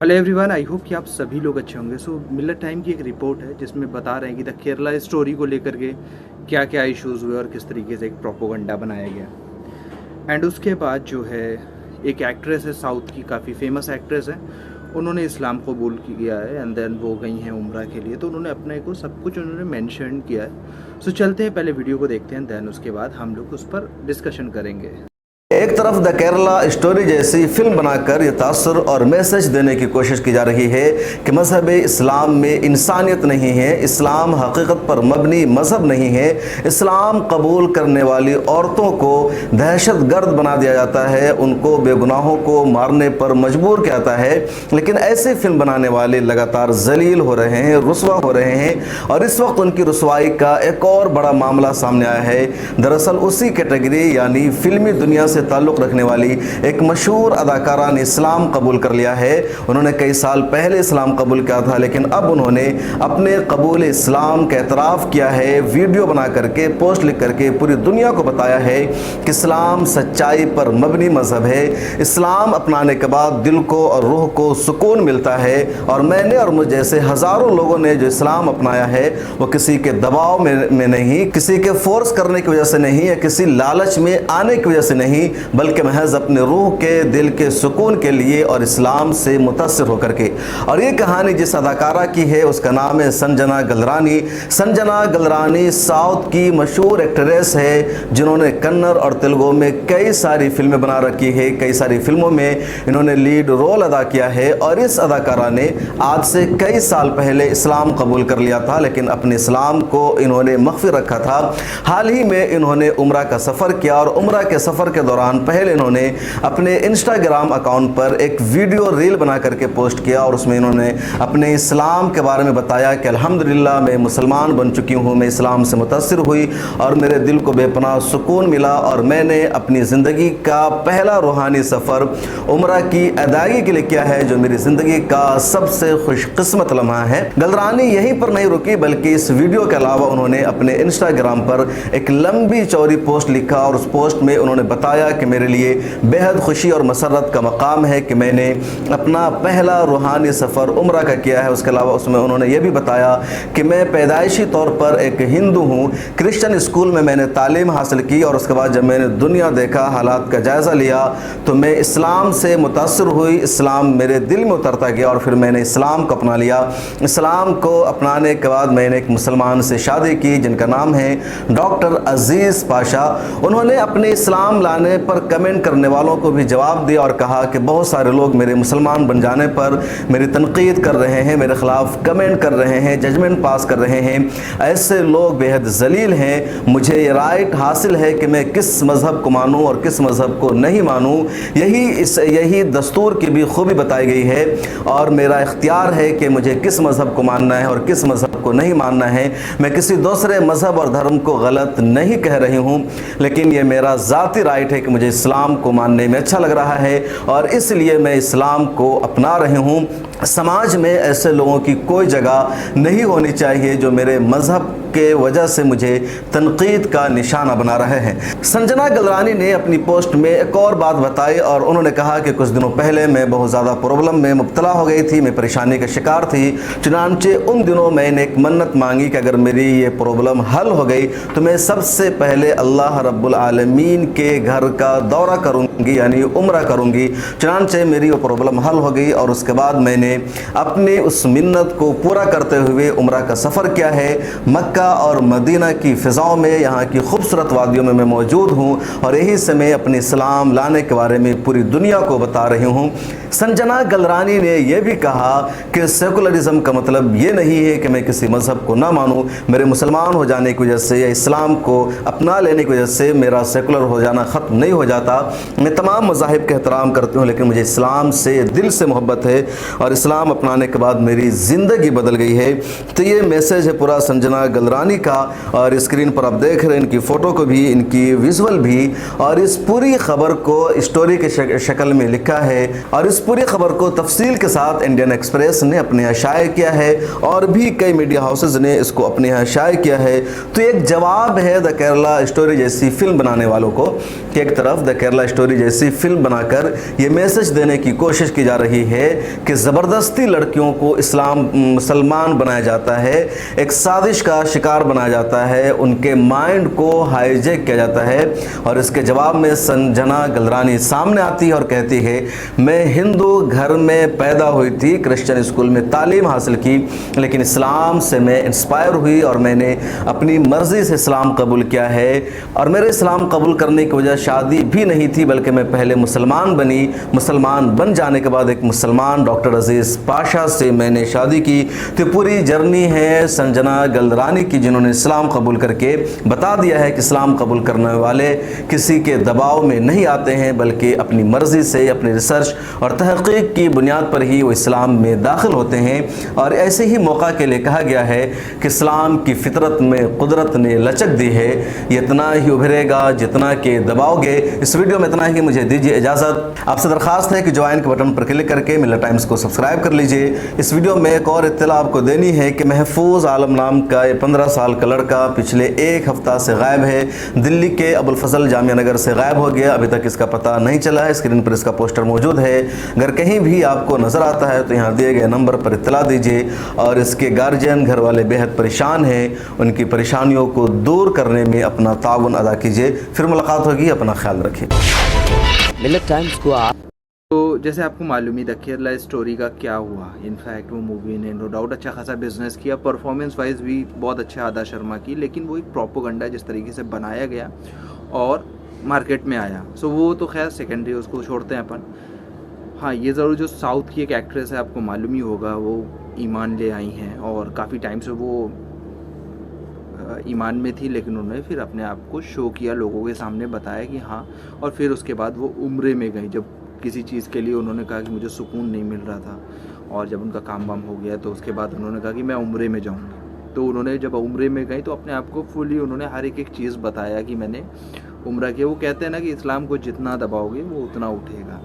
Hello everyone, I hope कि आप सभी लोग अच्छे होंगे। मिलत टाइम की एक रिपोर्ट है जिसमें बता रहे हैं कि द केरला स्टोरी को लेकर के क्या क्या इश्यूज़ हुए और किस तरीके से एक प्रोपोगंडा बनाया गया। एंड उसके बाद जो है एक एक्ट्रेस है साउथ की, काफ़ी फेमस एक्ट्रेस है। उन्होंने इस्लाम कबूल किया है एंड देन वो गई हैं उम्रा के लिए, तो उन्होंने अपने को सब कुछ उन्होंने मेंशन किया है। चलते हैं, पहले वीडियो को देखते हैं, देन उसके बाद हम लोग उस पर डिस्कशन करेंगे। एक तरफ द केरला स्टोरी जैसी फिल्म बनाकर ये तासुर और मैसेज देने की कोशिश की जा रही है कि मज़हब इस्लाम में इंसानियत नहीं है, इस्लाम हकीकत पर मबनी मज़हब नहीं है, इस्लाम कबूल करने वाली औरतों को दहशत गर्द बना दिया जाता है, उनको बेगुनाहों को मारने पर मजबूर किया जाता है। लेकिन ऐसे फिल्म बनाने वाले लगातार जलील हो रहे हैं, रुस्वा हो रहे हैं और इस वक्त उनकी रुसवाई का एक और बड़ा मामला सामने आया है। दरअसल उसी कैटेगरी यानी फिल्मी दुनिया से ताल्लुक़ रखने वाली एक मशहूर अदाकारा ने इस्लाम कबूल कर लिया है। उन्होंने कई साल पहले इस्लाम कबूल किया था, लेकिन अब उन्होंने अपने कबूल इस्लाम का एतराफ़ किया है, वीडियो बना करके, पोस्ट लिख करके पूरी दुनिया को बताया है कि इस्लाम सच्चाई पर मबनी मज़हब है। इस्लाम अपनाने के बाद दिल को और रूह को सुकून मिलता है और मैंने और मुझ जैसे हज़ारों लोगों ने जो इस्लाम अपनाया है वो किसी के दबाव में नहीं, किसी के फोर्स करने की वजह से नहीं, या किसी लालच में आने की वजह से नहीं, बल्कि महज अपने रूह के दिल के सुकून के लिए और इस्लाम से मुतासिर होकर के। और ये कहानी जिस अदाकारा की है उसका नाम है संजना गलरानी। संजना गलरानी साउथ की मशहूर एक्ट्रेस है जिन्होंने कन्नड़ और तेलुगु में कई सारी फिल्में बना रखी है, कई सारी फिल्मों में इन्होंने लीड रोल अदा किया है। और इस अदाकारा ने आज से कई साल पहले इस्लाम कबूल कर लिया था, लेकिन अपने इस्लाम को इन्होंने मख्फी रखा था। हाल ही में इन्होंने उम्रा का सफ़र किया और उम्रा के सफ़र के दौरान पहले इन्होंने अपने इंस्टाग्राम अकाउंट पर एक वीडियो रील बना करके पोस्ट किया और उसमें इन्होंने अपने इस्लाम के बारे में बताया कि अल्हम्दुलिल्लाह मैं मुसलमान बन चुकी हूँ, मैं इस्लाम से मुतासिर हुई और मेरे दिल को बेपनाह सुकून मिला और मैंने अपनी ज़िंदगी का पहला रूहानी सफ़र उम्रा की अदायगी के लिए किया है, जो मेरी ज़िंदगी का सबसे खुशकिस्मत लम्हा है। गलरानी यहीं पर नहीं रुकी, बल्कि इस वीडियो के अलावा उन्होंने अपने इंस्टाग्राम पर एक लंबी चौड़ी पोस्ट लिखा और उस पोस्ट में उन्होंने बताया कि मेरे लिए बेहद खुशी और मसरत का मकाम है कि मैंने अपना पहला रूहानी सफ़र उम्रा का किया है। उसके अलावा उसमें उन्होंने ये भी बताया कि मैं पैदाइशी तौर पर एक हिंदू हूँ, क्रिश्चियन स्कूल में मैंने तालीम हासिल की और उसके बाद जब मैंने दुनिया देखा, हालात का जायज़ा लिया, तो मैं इस्लाम से मुतासिर हुई, इस्लाम मेरे दिल में उतरता गया और फिर मैंने इस्लाम को अपना लिया। इस्लाम को अपनाने के बाद मैंने एक मुसलमान से शादी की जिनका नाम है डॉक्टर अजीज़ पाशा। उन्होंने अपने इस्लाम लाने पर कमेंट करने वालों को भी जवाब दिया और कहा कि बहुत सारे लोग मेरे मुसलमान बन जाने पर मेरी तनकीद कर रहे हैं, मेरे ख़िलाफ़ कमेंट कर रहे हैं, जजमेंट पास कर रहे हैं। ऐसे लोग बेहद जलील हैं। मुझे ये राइट हासिल है कि मैं किस मज़हब को मानूं और किस मज़हब को नहीं मानूं। यही दस्तूर की भी खूबी बताई गई है और मेरा इख्तियार है कि मुझे किस मज़हब को मानना है और किस मज़हब को नहीं मानना है। मैं किसी दूसरे मज़हब और धर्म को गलत नहीं कह रही हूँ, लेकिन ये मेरा ज़ाती राइट है कि मुझे इस्लाम को मानने में अच्छा लग रहा है और इसलिए मैं इस्लाम को अपना रही हूँ। समाज में ऐसे लोगों की कोई जगह नहीं होनी चाहिए जो मेरे मज़हब के वजह से मुझे तनकीद का निशाना बना रहे हैं। संजना गलरानी ने अपनी पोस्ट में एक और बात बताई और उन्होंने कहा कि कुछ दिनों पहले मैं बहुत ज़्यादा प्रॉब्लम में मुब्तला हो गई थी, मैं परेशानी का शिकार थी। चुनांचे उन दिनों मैंने एक मन्नत मांगी कि अगर मेरी ये प्रॉब्लम हल हो गई तो मैं सबसे पहले अल्लाह रब्बुल आलमीन के घर का दौरा करूँगी, यानी उम्रा करूँगी। चुनांचे मेरी वो प्रॉब्लम हल हो गई और उसके बाद मैंने अपने उस मिन्नत को पूरा करते हुए उम्रा का सफ़र किया है। मक्का और मदीना की फ़िज़ाओं में, यहाँ की खूबसूरत वादियों में मैं मौजूद हूँ और यहीं से मैं अपने इस्लाम लाने के बारे में पूरी दुनिया को बता रही हूँ। संजना गलरानी ने यह भी कहा कि सेकुलरिज़म का मतलब ये नहीं है कि मैं किसी मज़हब को ना मानूँ। मेरे मुसलमान हो जाने की वजह से या इस्लाम को अपना लेने की वजह से मेरा सेकुलर हो जाना ख़त्म नहीं हो जाता। मैं तमाम मज़ाहिब का एहतराम करती हूँ, लेकिन मुझे इस्लाम से दिल से मोहब्बत है और इस्लाम अपनाने के बाद मेरी ज़िंदगी बदल गई है। तो ये मैसेज है पूरा संजना गलरानी का और स्क्रीन पर आप देख रहे हैं इनकी फ़ोटो को भी, इनकी विजुअल भी, और इस पूरी ख़बर को स्टोरी के शक्ल में लिखा है और इस اس پوری خبر کو تفصیل کے ساتھ انڈین ایکسپریس نے اپنے یہاں شائع کیا ہے اور بھی کئی میڈیا ہاؤسز نے اس کو اپنے یہاں شائع کیا ہے. تو ایک جواب ہے دا کیرلا اسٹوری جیسی فلم بنانے والوں کو کہ ایک طرف دا کیرلا اسٹوری جیسی فلم بنا کر یہ میسج دینے کی کوشش کی جا رہی ہے کہ زبردستی لڑکیوں کو مسلمان بنایا جاتا ہے, ایک سازش کا شکار بنایا جاتا ہے, ان کے مائنڈ کو ہائی جیک کیا جاتا ہے. اور اس کے جواب میں سنجنا گلرانی سامنے آتی ہے اور کہتی ہے میں ہندو گھر میں پیدا ہوئی تھی, کرسچن اسکول میں تعلیم حاصل کی, لیکن اسلام سے میں انسپائر ہوئی اور میں نے اپنی مرضی سے اسلام قبول کیا ہے. اور میرے اسلام قبول کرنے کی وجہ شادی بھی نہیں تھی, بلکہ میں پہلے مسلمان بنی, مسلمان بن جانے کے بعد ایک مسلمان ڈاکٹر عزیز پاشا سے میں نے شادی کی. تو پوری جرنی ہے سنجنا گلرانی کی, جنہوں نے اسلام قبول کر کے بتا دیا ہے کہ اسلام قبول کرنے والے کسی کے دباؤ میں نہیں آتے ہیں, بلکہ اپنی مرضی سے, اپنی ریسرچ اور تحقیق کی بنیاد پر ہی وہ اسلام میں داخل ہوتے ہیں. اور ایسے ہی موقع کے لیے کہا گیا ہے کہ اسلام کی فطرت میں قدرت نے لچک دی ہے, یہ اتنا ہی ابھرے گا جتنا کہ دباؤ گے. اس ویڈیو میں اتنا ہی, مجھے دیجیے اجازت. آپ سے درخواست ہے کہ جوائن کے بٹن پر کلک کر کے ملت ٹائمز کو سبسکرائب کر لیجئے. اس ویڈیو میں ایک اور اطلاع آپ کو دینی ہے کہ محفوظ عالم نام کا یہ 15 سال کا لڑکا پچھلے ایک ہفتہ سے غائب ہے. دلی کے ابوالفضل جامعہ نگر سے غائب ہو گیا, ابھی تک اس کا پتہ نہیں چلا ہے. اسکرین پر اس کا پوسٹر موجود ہے, اگر کہیں بھی آپ کو نظر آتا ہے تو یہاں دیے گئے نمبر پر اطلاع دیجیے. اور اس کے گارجین گھر والے بہت پریشان ہیں, ان کی پریشانیوں کو دور کرنے میں اپنا تعاون ادا کیجیے. پھر ملاقات ہوگی, اپنا خیال رکھیے. ملت ٹائمز کو تو جیسے آپ کو معلوم ہی دا کیرلا اسٹوری کا کیا ہوا, انفیکٹ وہ مووی نے نو ڈاؤٹ اچھا خاصا بزنس کیا, پرفارمنس وائز بھی بہت اچھا آدا شرما کی, لیکن وہ ایک پروپوگنڈا جس طریقے سے بنایا گیا اور مارکیٹ میں آیا, سو وہ تو خیر سیکنڈری, اس کو چھوڑتے ہیں اپن. ہاں یہ ضرور جو ساؤتھ کی ایک ایکٹریس ہے, آپ کو معلوم ہی ہوگا, وہ ایمان لے آئی ہیں اور کافی ٹائم سے وہ ایمان میں تھی, لیکن انہوں نے پھر اپنے آپ کو شو کیا, لوگوں کے سامنے بتایا کہ ہاں, اور پھر اس کے بعد وہ عمرے میں گئی. جب کسی چیز کے لیے انہوں نے کہا کہ مجھے سکون نہیں مل رہا تھا, اور جب ان کا کام وام ہو گیا تو اس کے بعد انہوں نے کہا کہ میں عمرے میں جاؤں گی. تو انہوں نے جب عمرے میں گئی تو اپنے آپ کو فلی انہوں نے ہر ایک چیز بتایا کہ میں نے عمرہ کیا. وہ کہتے ہیں نا کہ اسلام کو جتنا دباؤ گے وہ اتنا اٹھے گا.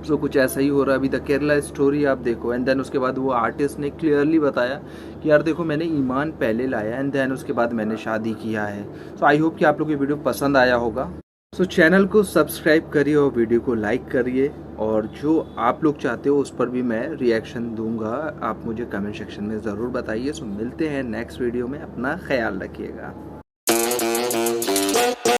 سو کچھ ایسا ہی ہو رہا ہے ابھی دا کیرلا اسٹوری آپ دیکھو. اینڈ دین اس کے بعد وہ آرٹسٹ نے کلیئرلی بتایا کہ یار دیکھو میں نے ایمان پہلے لایا, اینڈ دین اس کے بعد میں نے شادی کیا ہے. سو آئی ہوپ کہ آپ لوگ یہ ویڈیو پسند آیا ہوگا. سو چینل کو سبسکرائب کریے اور ویڈیو کو لائک کریے, اور جو آپ لوگ چاہتے ہو اس پر بھی میں ریئیکشن دوں گا, آپ مجھے کمنٹ سیکشن میں ضرور بتائیے. سو ملتے ہیں نیکسٹ ویڈیو میں, اپنا خیال رکھیے گا.